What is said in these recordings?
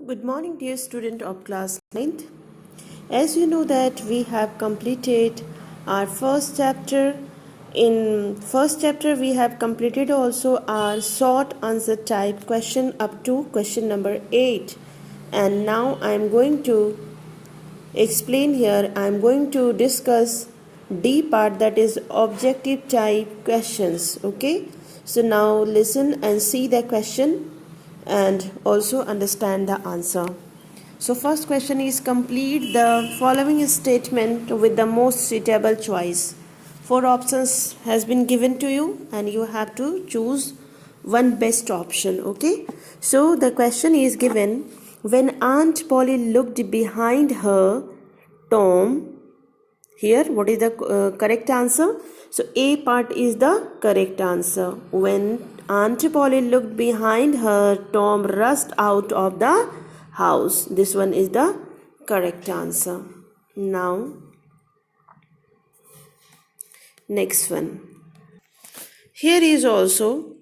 Good morning, dear student of class 9th. As you know that we have completed our first chapter. In first chapter we have completed also our short answer type question up to question number 8. And now I am going to explain here. I am going to discuss D part, that is objective type questions. Okay. So now listen and see the question and also understand the answer. So first question is complete the following statement with the most suitable choice. 4 options has been given to you and you have to choose one best option. Okay. So the question is given, when Aunt Polly looked behind her, Tom, here what is the correct answer? So A part is the correct answer. When Aunt Polly looked behind her, Tom rushed out of the house. This one is the correct answer. Now next one. Here is also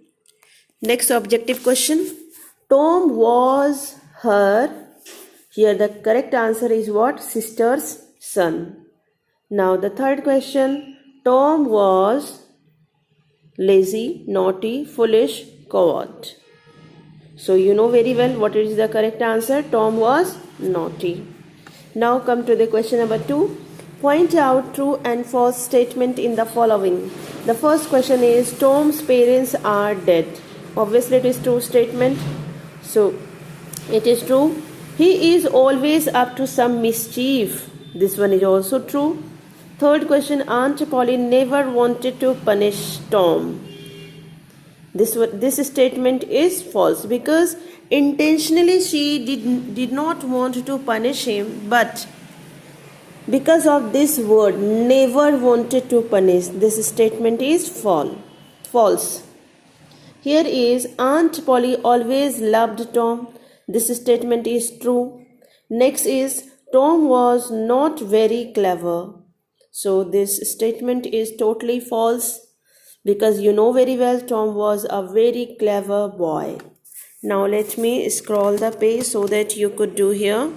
next objective question. Tom was her, here the correct answer is what? Sister's son. Now the third question. Tom was lazy, naughty, foolish, coward. So you know very well what is the correct answer. Tom was naughty. Now come to the question number 2. Point out true and false statement in the following. The first question is Tom's parents are dead. Obviously it is true statement. So it is true. He is always up to some mischief. This one is also true. Third question, Aunt Polly never wanted to punish Tom. This statement is false because intentionally she did not want to punish him, but because of this word, never wanted to punish, this statement is false. Here is Aunt Polly always loved Tom. This statement is true. Next is Tom was not very clever. So this statement is totally false because you know very well Tom was a very clever boy. Now let me scroll the page so that you could do here.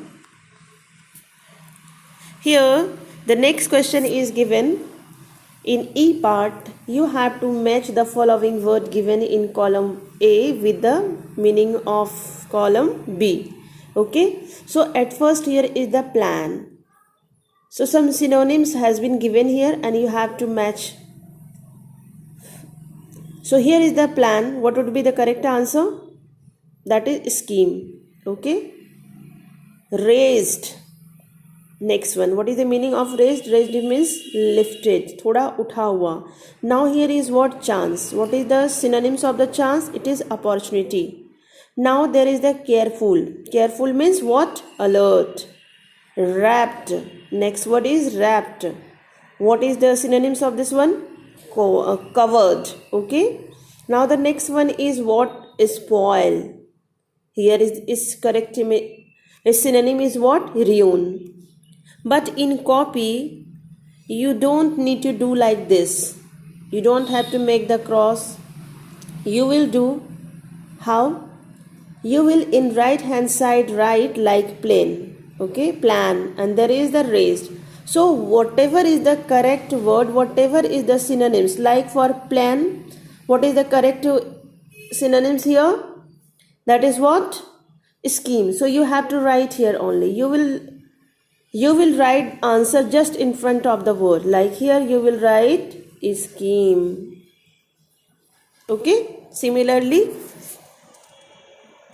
Here the next question is given. In E part, you have to match the following word given in column A with the meaning of column B. Okay. So at first here is the plan. So some synonyms has been given here and you have to match. So here is the plan. What would be the correct answer? That is scheme. Okay. Raised. Next one. What is the meaning of raised? Raised means lifted. Thoda utha hua. Now here is what? Chance. What is the synonyms of the chance? It is opportunity. Now there is the careful. Careful means what? Alert. Wrapped. Next word is wrapped. What is the synonyms of this one? Covered. Okay. Now the next one is what? Spoil. Here is correct. Its synonym is what? Ruin. But in copy, you don't need to do like this. You don't have to make the cross. You will do how? You will in right hand side write like plain. Okay, plan, and there is the raised. So whatever is the correct word, whatever is the synonyms, like for plan, what is the correct synonyms here? That is what? Scheme. So you have to write here only. You will write answer just in front of the word. Like here you will write scheme. Okay. Similarly,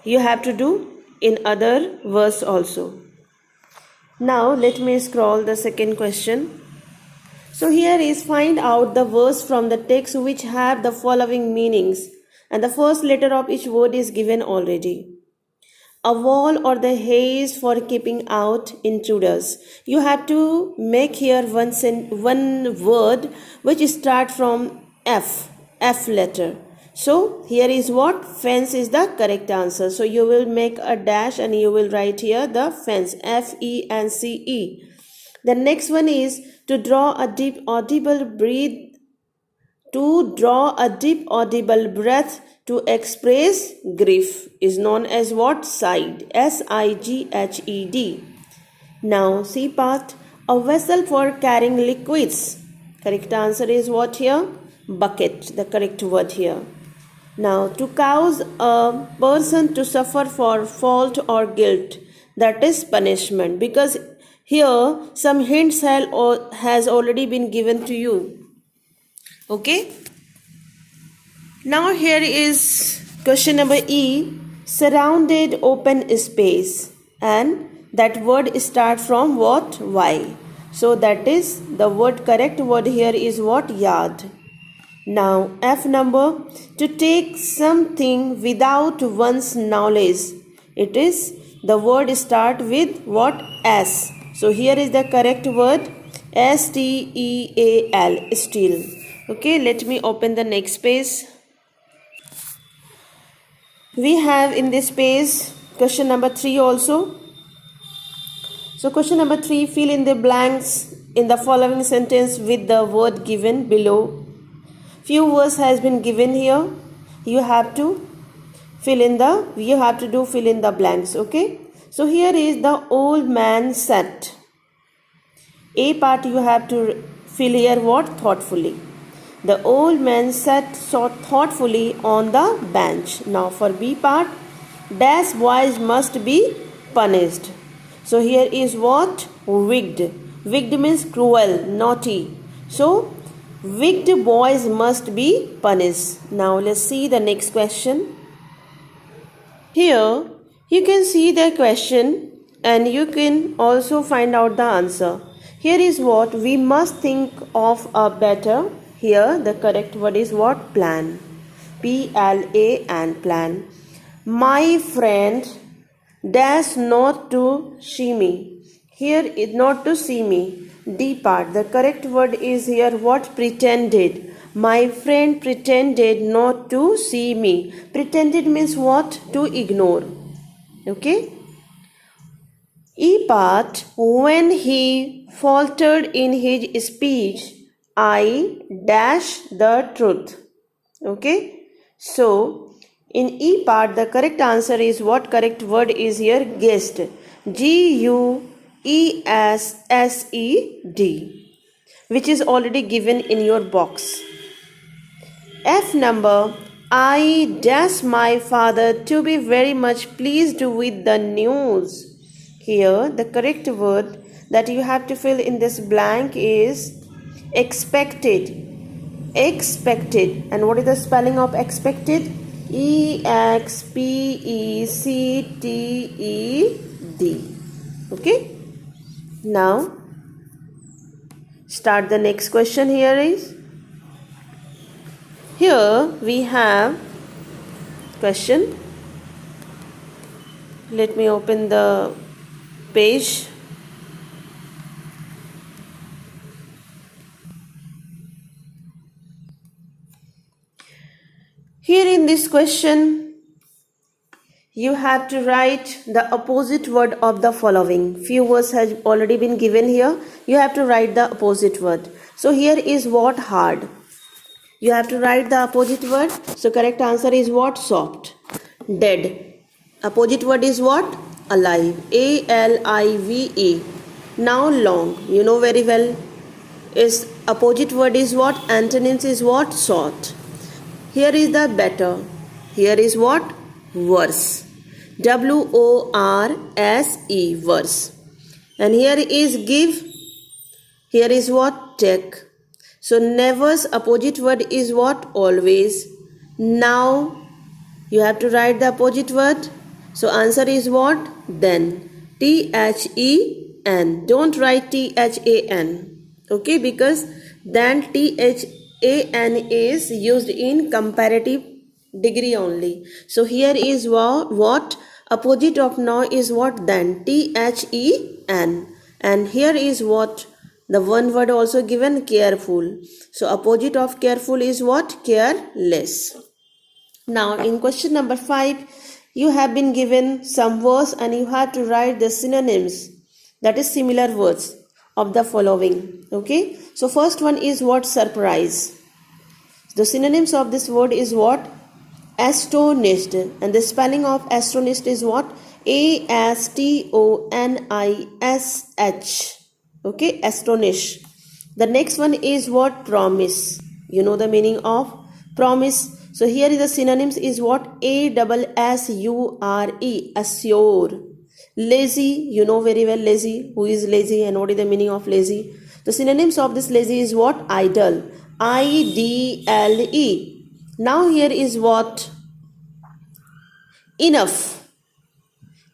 you have to do in other verse also. Now let me scroll the second question. So here is find out the verse from the text which have the following meanings, and the first letter of each word is given already. A wall or the haze for keeping out intruders. You have to make here one word which start from F letter. So here is what? Fence is the correct answer. So you will make a dash and you will write here the fence. F-E-N-C-E. The next one is to draw a deep audible breath To draw a deep audible breath to express grief is known as what? Sighed. S-I-G-H-E-D. Now C part. A vessel for carrying liquids. Correct answer is what here? Bucket. The correct word here. Now to cause a person to suffer for fault or guilt. That is punishment. Because here some hints has already been given to you. Okay. Now here is question number E. Surrounded open space, and that word start from what? Y. So that is the word, correct word here is what? Yard. Now F number. To take something without one's knowledge. It is the word start with what? S. So here is the correct word. S-T-E-A-L. Steal. Okay, let me open the next page. We have in this page question number 3 also. So question number 3, fill in the blanks in the following sentence with the word given below. Few words has been given here. You have to fill in the blanks. Okay. So here is the old man sat. A part you have to fill here what? Thoughtfully. The old man sat thoughtfully on the bench. Now for B part, dash boys must be punished. So here is what? Wicked. Wicked means cruel, naughty. So wicked boys must be punished. Now let's see the next question. Here you can see the question and you can also find out the answer. Here is what? We must think of a better. Here the correct word is what? Plan. P-L-A-N, plan. My friend dash not to see me. Here is not to see me. D part. The correct word is here what? Pretended. My friend pretended not to see me. Pretended means what? To ignore. Okay. E part. When he faltered in his speech, I dash the truth. Okay. So in E part, the correct answer is what? Correct word is here? Guessed. G-U-E-S-S-E-D, which is already given in your box. F number. I dash my father to be very much pleased with the news. Here the correct word that you have to fill in this blank is expected. Expected. And what is the spelling of expected? E-X-P-E-C-T-E-D. Okay. Now start the next question. Here we have question. Let me open the page. Here in this question, you have to write the opposite word of the following. Few words has already been given here. You have to write the opposite word. So here is what? Hard. You have to write the opposite word. So correct answer is what? Soft. Dead. Opposite word is what? Alive. A-L-I-V-E. Now long. You know very well. Is opposite word is what? Antonyms is what? Short. Here is the better. Here is what? Worse. W-O-R-S-E. Worse. And here is give. Here is what? Take. So never's opposite word is what? Always. Now you have to write the opposite word. So answer is what? Then. T-H-E-N. Don't write T-H-A-N. Okay, because then T-H-A-N is used in comparative degree only. So here is what? Opposite of now is what? Then. T-H-E-N. And here is what? The one word also given, careful. So opposite of careful is what? Careless. Now in question number 5, you have been given some words and you have to write the synonyms, that is similar words of the following. Okay. So first one is what? Surprise. The synonyms of this word is what? Astonished. And the spelling of astonished is what? Astonish. Okay, astonish. The next one is what? Promise. You know the meaning of promise. So here is the synonyms is what? Assure. Assure. Lazy. You know very well lazy. Who is lazy and what is the meaning of lazy? The synonyms of this lazy is what? Idle. IDLE. Now here is what? Enough.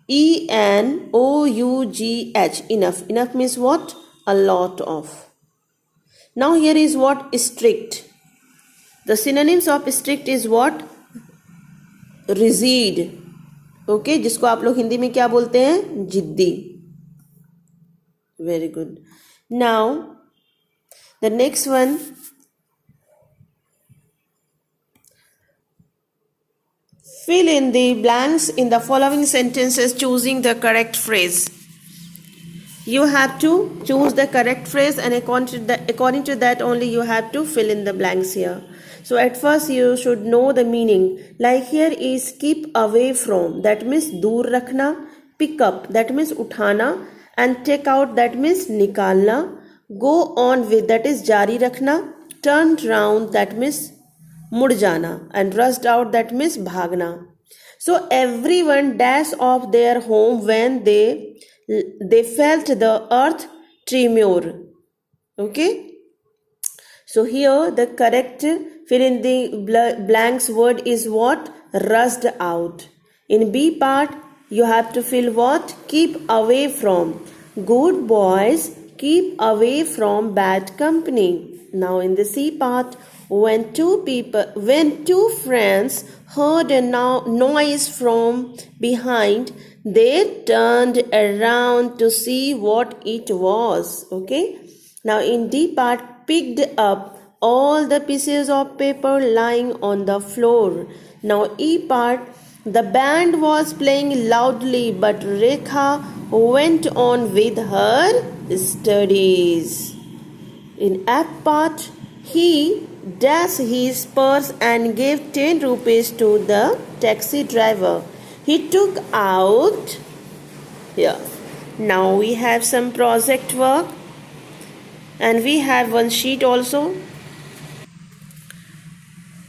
ENOUGH. Enough. Enough means what? A lot of. Now here is what? Strict. The synonyms of strict is what? Rigid. Okay, जिसको आप लोग हिंदी में क्या बोलते हैं? जिद्दी. Very good. Now the next one. Fill in the blanks in the following sentences choosing the correct phrase. You have to choose the correct phrase and according to that only you have to fill in the blanks here. So at first you should know the meaning. Like here is keep away from, that means दूर रखना. Pick up, that means उठाना. And take out, that means निकालना. Go on with, that is जारी रखना. Turn round, that means मुड़ जाना. And rushed out, that means भागना. So everyone dashed off their home when they felt the earth tremor. Okay. So here the correct fill in the blanks word is what? Rushed out. In B part you have to fill what? Keep away from. Good boys keep away from bad company. Now in the C part, when two friends heard a noise from behind, they turned around to see what it was. Okay. Now in D part, picked up all the pieces of paper lying on the floor. Now E part, the band was playing loudly, but Rekha went on with her studies. In F part, he dashed his purse and gave 10 rupees to the taxi driver. He took out here. Now we have some project work and we have one sheet also.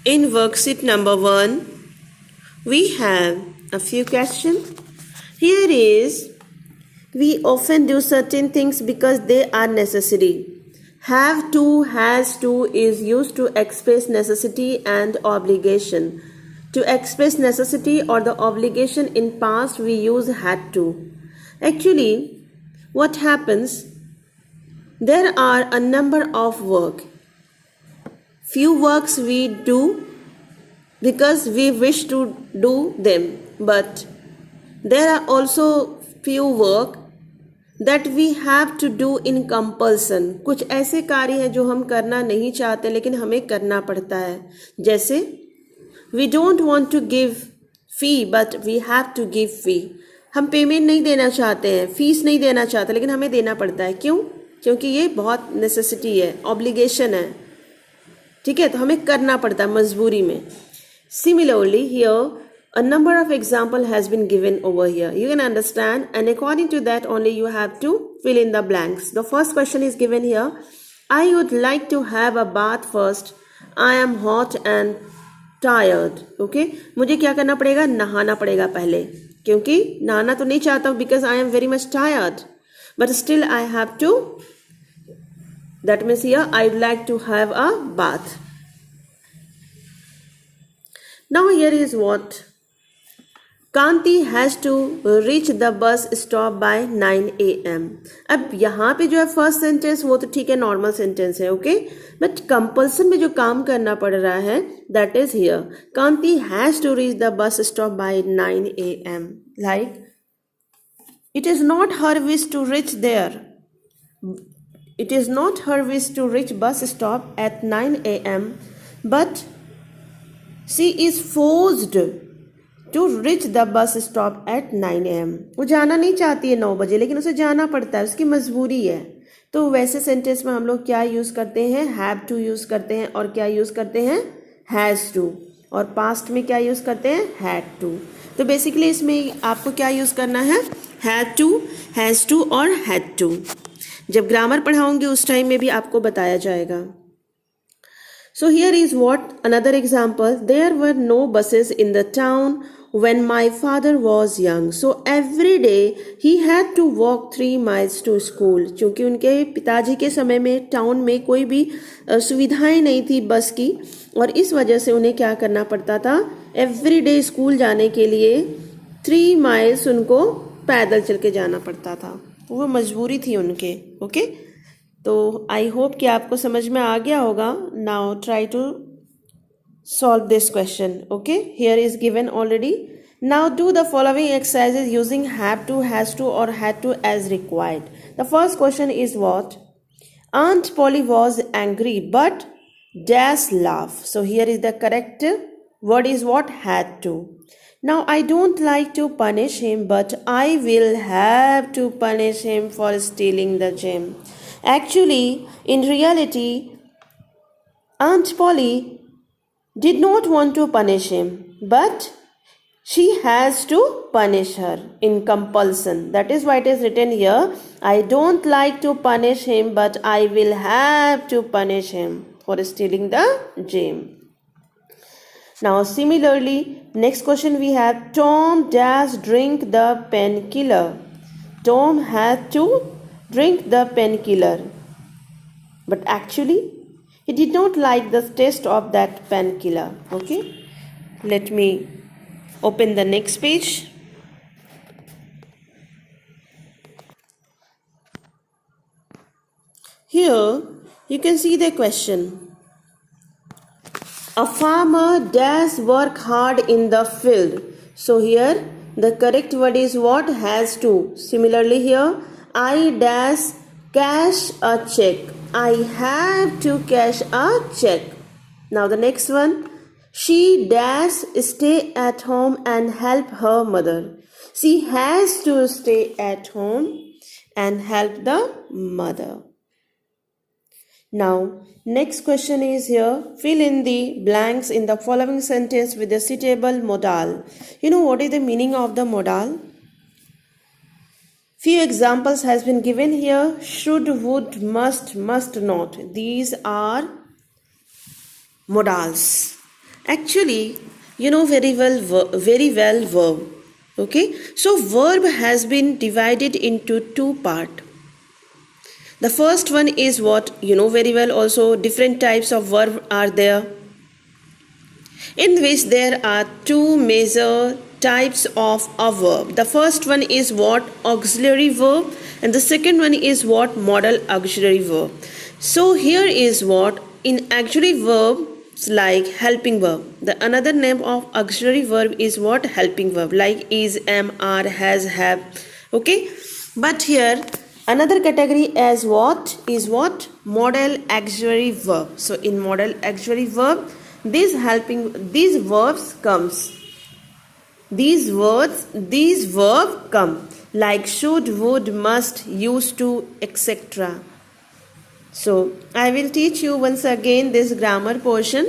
In worksheet number 1, we have a few questions. Here is, we often do certain things because they are necessary. Have to, has to is used to express necessity and obligation. To express necessity or the obligation in past we use had to. Actually, what happens? There are a number of work. Few works we do because we wish to do them, but there are also few work that we have to do in compulsion. कुछ ऐसे कार्य हैं जो हम करना नहीं चाहते लेकिन हमें करना पड़ता है. जैसे we don't want to give fee but we have to give fee. हम पेमेंट नहीं देना चाहते हैं, फीस नहीं देना चाहते लेकिन हमें देना पड़ता है. क्यों? क्योंकि ये बहुत नेसेसिटी है, ऑब्लिगेशन है. ठीक है, तो हमें करना पड़ता है मजबूरी में. Similarly here a number of example has been given over here. You can understand and according to that only you have to fill in the blanks. The first question is given here. I would like to have a bath first. I am hot and tired. Okay, मुझे क्या करना पड़ेगा? नहाना पड़ेगा पहले, क्योंकि नहाना तो नहीं चाहता हूँ because I am very much tired. But still I have to. That means here I would like to have a bath. Now here is what? Kanti has to reach the bus stop by 9 AM. अब यहाँ पे जो है first sentence वो तो ठीक है, normal sentence है. ओके, बट कंपल्सन में जो काम करना पड़ रहा है that is here. Kanti has to reach the bus stop by 9 AM. Like it is not her wish to reach there. It is not her wish to reach bus stop at 9 AM, but she is forced to reach the bus stop at 9 AM. वो जाना नहीं चाहती है 9 बजे लेकिन उसे जाना पड़ता है, उसकी मजबूरी है. तो वैसे सेंटेंस में हम लोग क्या यूज़ करते हैं? हैव टू यूज़ करते हैं और क्या यूज़ करते हैं? हैज़ टू, और पास्ट में क्या यूज़ करते हैं, हैड टू। तो बेसिकली इसमें आपको क्या यूज़ करना है, हैड टू, हैज़ टू और हैड टू। जब ग्रामर पढ़ाऊंगी उस टाइम में भी आपको बताया जाएगा। So here is what another example. There were no buses in the town when my father was young. So every day he had to walk 3 miles to school. क्योंकि उनके पिताजी के समय में टाउन में कोई भी सुविधाएं नहीं थी बस की, और इस वजह से उन्हें क्या करना पड़ता था, एवरी डे स्कूल जाने के लिए 3 माइल्स उनको पैदल चल के जाना पड़ता था। वो मजबूरी थी उनके। ओके, तो आई होप कि आपको समझ में आ गया होगा। Now try to solve this question. Okay, here is given already. Now do the following exercises using have to, has to और had to as required. The first question is what, Aunt Polly was angry but dash laugh. So here is the correct word is what, had to. Now I don't like to punish him but I will have to punish him for stealing the gem. Actually, in reality, Aunt Polly did not want to punish him, but she has to punish her in compulsion. That is why it is written here, I don't like to punish him, but I will have to punish him for stealing the gem. Now, similarly, next question we have, Tom dash drink the painkiller. Tom had to drink the painkiller, but actually he did not like the taste of that painkiller. Okay, let me open the next page. Here you can see the question, a farmer does work hard in the field. So here the correct word is what, has to. Similarly here, I dash cash a check. I have to cash a check. Now the next one, she dash stay at home and help her mother. She has to stay at home and help the mother. Now next question is here, fill in the blanks in the following sentence with the suitable modal. You know what is the meaning of the modal? Few examples has been given here, should, would, must not. These are modals. Actually, you know very well verb. Okay, so verb has been divided into two parts. The first one is what, you know very well also, different types of verb are there, in which there are two major types of a verb. The first one is what, auxiliary verb, and the second one is what, modal auxiliary verb. So here is what, in auxiliary verbs like helping verb, the another name of auxiliary verb is what, helping verb, like is, am, are, has, have. Okay, but here another category as what is what, modal auxiliary verb. So in modal auxiliary verb, these verbs comes. These verb come like should, would, must, used to, etc. So I will teach you once again this grammar portion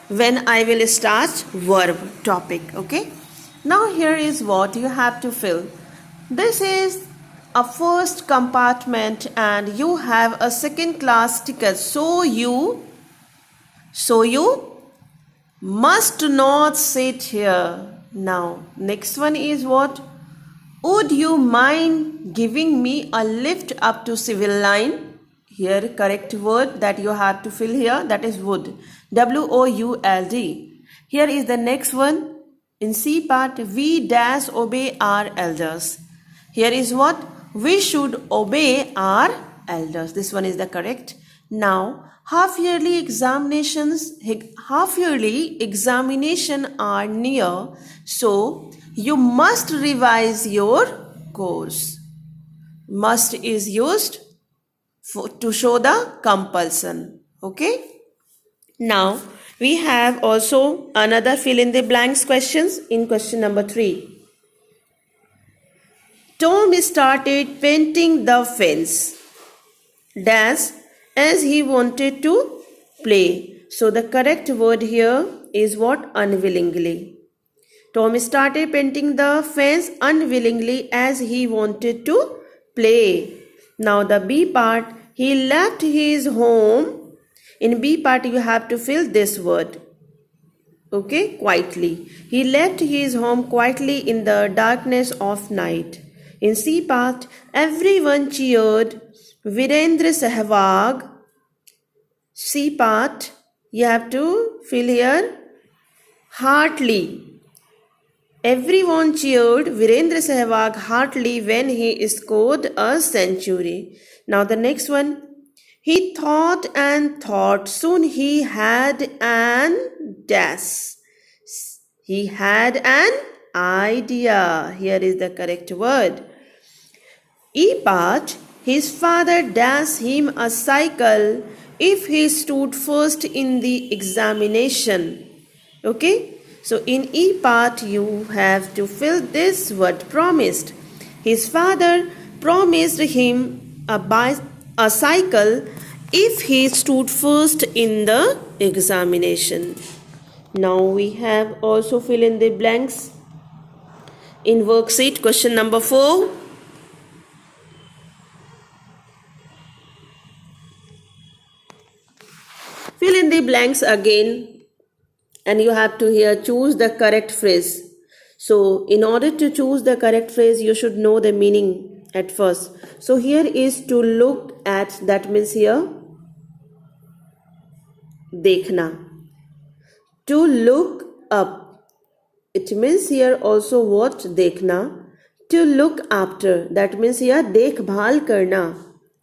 when I will start verb topic. Okay. Now here is what you have to fill. This is a first compartment and you have a second class ticket. So you must not sit here. Now next one is what, would you mind giving me a lift up to civil line? Here correct word that you have to fill here, that is would, would. Here is the next one in C part, we dash obey our elders. Here is what, we should obey our elders. This one is the correct. Now half-yearly examination are near, so you must revise your course. Must is used to show the compulsion. Okay. Now we have also another fill in the blanks questions in question number 3. Tom started painting the fence dash as he wanted to play. So the correct word here is what? Unwillingly. Tom started painting the fence unwillingly as he wanted to play. Now the B part, he left his home. In B part you have to fill this word. Okay, quietly. He left his home quietly in the darkness of night. In C part, everyone cheered Virendra Sehwag. C part, you have to fill here heartily. Everyone cheered Virendra Sehwag heartily when he scored a century. Now the next one. He thought and thought. Soon he had an dash. He had an idea. Here is the correct word. E part. His father dashed him a cycle if he stood first in the examination. Okay. So in E part you have to fill this word promised. His father promised him a cycle if he stood first in the examination. Now we have also fill in the blanks in worksheet question number 4. Fill in the blanks again. And you have to here choose the correct phrase. So in order to choose the correct phrase, you should know the meaning at first. So here is to look at, that means here dekhna. To look up, it means here also what? Dekhna. To look after, that means here dekhbhal karna.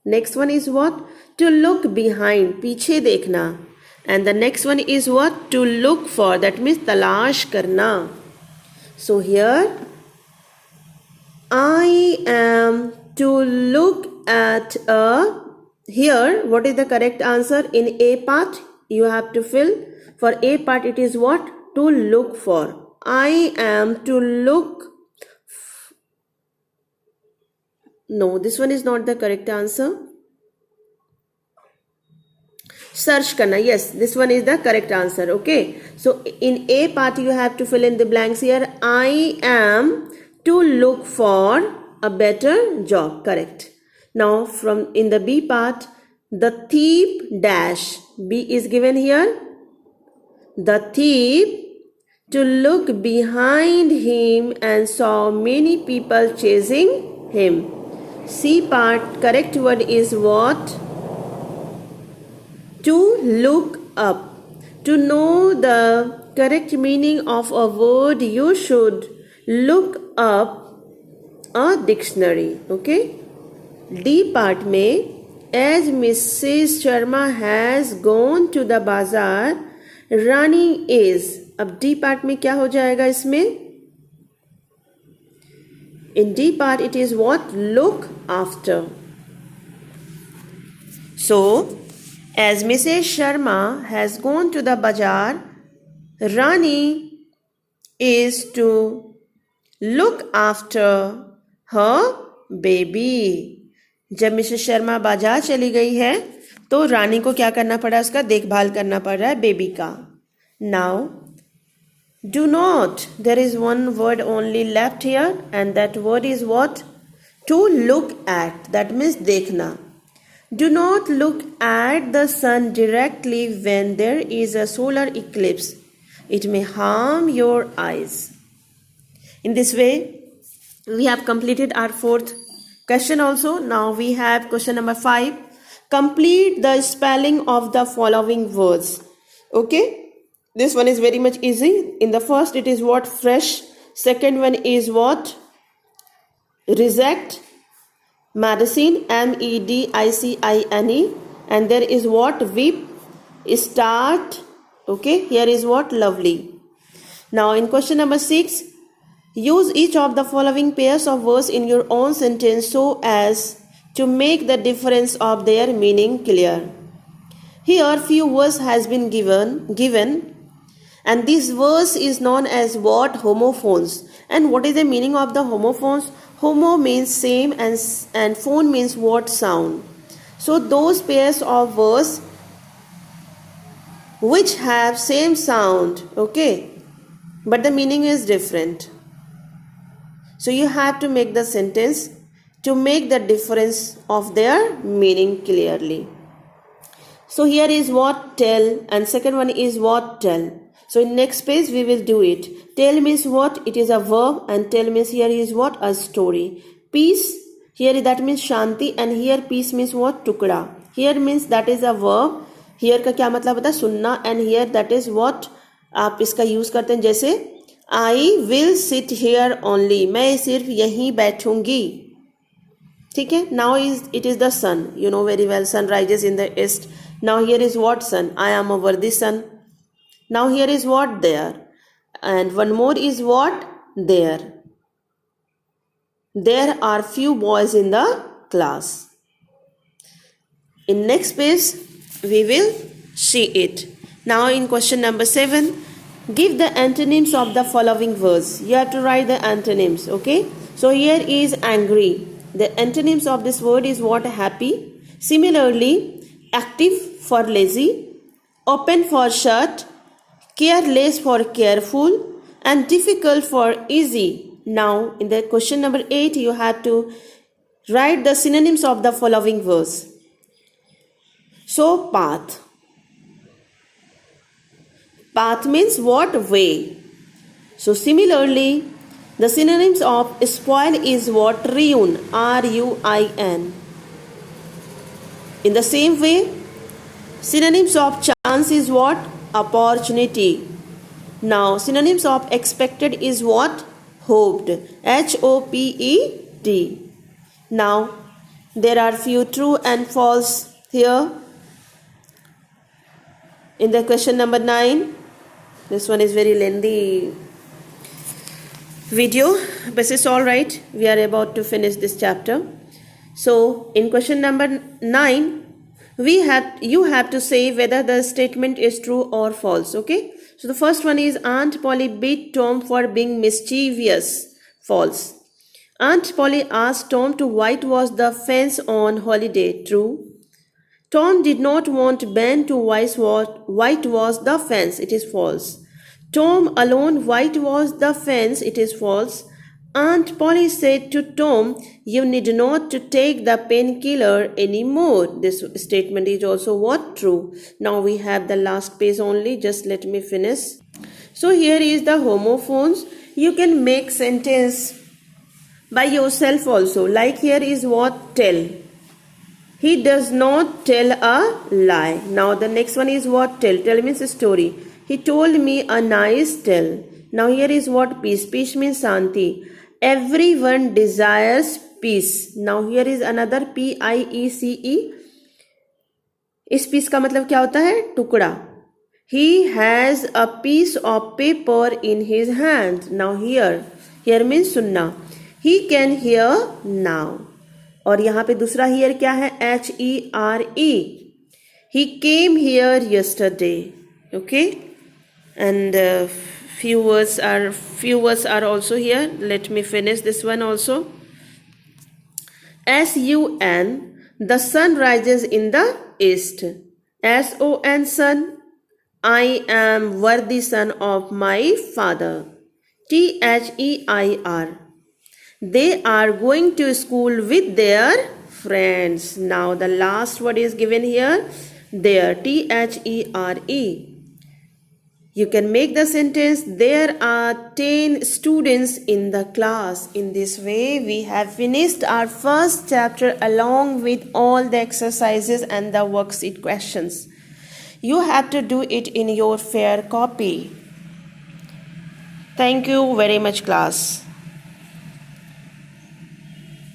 Next one is what? To look behind, piche dekhna. And the next one is what? To look for, that means talash karna. So here I am to look at a, here what is the correct answer? In A part you have to fill. For A part it is what? To look for. I am to look. No, this one is not the correct answer. Search karna. Yes, this one is the correct answer. Okay. So in A part you have to fill in the blanks here. I am to look for a better job. Correct. Now from in the B part, the thief dash. B is given here. The thief to look behind him and saw many people chasing him. C part, correct word is what? To look up. To know the correct meaning of a word, you should look up a dictionary. Okay. D part में, as Mrs. Sharma has gone to the bazaar, Rani is. अब D part में क्या हो जाएगा इसमें? In D part it is what? Look after. So as Mrs. Sharma has gone to the bazaar, Rani is to look after her baby. जब Mrs Sharma बाजार चली गई है तो रानी को क्या करना पड़ा? उसका देखभाल करना पड़ रहा है बेबी का. Now, do not. There is one word only left here and that word is what? To look at. That means देखना. Do not look at the sun directly when there is a solar eclipse. It may harm your eyes. In this way, we have completed our fourth question also. Now we have question number 5. Complete the spelling of the following words. Okay. This one is very much easy. In the first, it is what? Fresh. Second one is what? Reject. Medicine, medicine, and there is what? Whip, start. Okay, here is what? Lovely. Now in question number 6, use each of the following pairs of words in your own sentence so as to make the difference of their meaning clear. Here few words has been given and this verse is known as what? Homophones. And what is the meaning of the homophones? Homo means same and phone means what? Sound. So those pairs of words which have same sound, okay, but the meaning is different. So you have to make the sentence to make the difference of their meaning clearly. So here is what tell, and second one is what tell. So in next page we will do it. Tell means what? It is a verb, and tell means here is what? A story. Peace, here that means shanti, and here peace means what? Tukda. Here means that is a verb. Here का क्या मतलब होता है? सुनना. And here that is what आप इसका use करते हैं, जैसे I will sit here only. मैं सिर्फ यहीं बैठूंगी. ठीक है. Now it is the sun. You know very well, sun rises in the east. Now here is what? Sun. I am over the sun. Now here is what? There. And one more is what? There. There are few boys in the class. In next page we will see it. Now in question number 7, give the antonyms of the following words. You have to write the antonyms, okay? So here is angry. The antonyms of this word is what? Happy. Similarly, active for lazy, open for shut, careless for careful, and difficult for easy. Now in the question number 8, you have to write the synonyms of the following words. So path. Path means what? Way. So similarly, the synonyms of spoil is what? Ruin. R-U-I-N. In the same way, synonyms of chance is what? Opportunity. Now synonyms of expected is what? Hoped. H-O-P-E-D. Now there are few true and false here. In the question number 9, this one is very lengthy video, but it's all right. We are about to finish this chapter. So in question number 9, you have to say whether the statement is true or false. Okay. So the first one is Aunt Polly beat Tom for being mischievous. False. Aunt Polly asked Tom to whitewash the fence on holiday. True. Tom did not want Ben to whitewash the fence. It is false. Tom alone whitewashed the fence. It is false. Aunt Polly said to Tom, you need not to take the painkiller anymore. This statement is also what? True. Now we have the last page only. Just let me finish. So here is the homophones. You can make sentence by yourself also. Like here is what? Tell. He does not tell a lie. Now the next one is what? Tell. Tell means a story. He told me a nice tale. Now here is what? Peace. Peace means Shanti. Everyone desires peace. Now here is another P-I-E-C-E. इस piece का मतलब क्या होता है? टुकड़ा. He has a piece of paper in his hand. Now here means सुनना. He can hear now. और यहाँ पे दूसरा here क्या है? H-E-R-E. He came here yesterday. Okay. And few words are also here. Let me finish this one also. S-U-N. The sun rises in the east. S-O-N, sun. I am worthy son of my father. T-H-E-I-R. They are going to school with their friends. Now the last word is given here. There. T-H-E-R-E. You can make the sentence, there are 10 students in the class. In this way, we have finished our first chapter along with all the exercises and the worksheet questions. You have to do it in your fair copy. Thank you very much, class.